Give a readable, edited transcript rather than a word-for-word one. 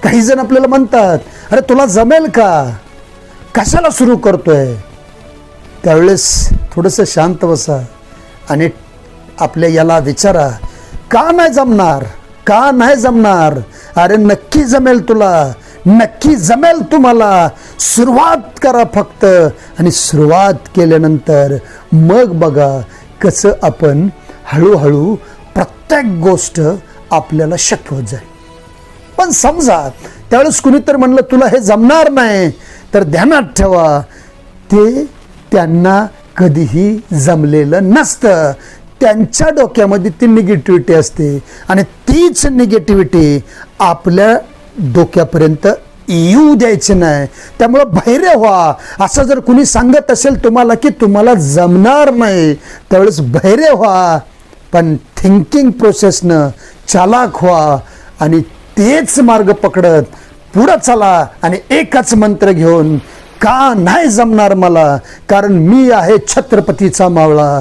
काही जण आपल्याला म्हणतात, अरे तुला जमेल का, कशाला सुरू करतोय. त्यावेळेस थोडंसं शांत बसा आणि आपल्या याला विचारा, का नाही जमणार, का नाही जमणार. अरे नक्की जमेल तुला, नक्की जमेल तुम्हाला. सुरुवात करा फक्त, आणि सुरुवात केल्यानंतर मग बघा कसं आपण हळूहळू प्रत्येक गोष्ट आपल्याला शक्य होत जाईल. पण समजा त्यावेळेस कुणीतरी म्हणलं तुला हे जमणार नाही, तर ध्यानात ठेवा ते त्यांना कधीही जमलेलं नसतं. त्यांच्या डोक्यामध्ये ती निगेटिव्हिटी असते आणि तीच निगेटिव्हिटी आपल्या डोक्यापर्यंत येऊ द्यायची नाही. त्यामुळं धैर्य व्हा. असं जर कुणी सांगत असेल तुम्हाला की तुम्हाला जमणार नाही, त्यावेळेस धैर्य व्हा, पण थिंकिंग प्रोसेसनं चालाक व्हा आणि तेच मार्ग पकडत पुढं चला. आणि एकच मंत्र घेऊन, का नाही जमणार मला, कारण मी आहे छत्रपतीचा मावळा.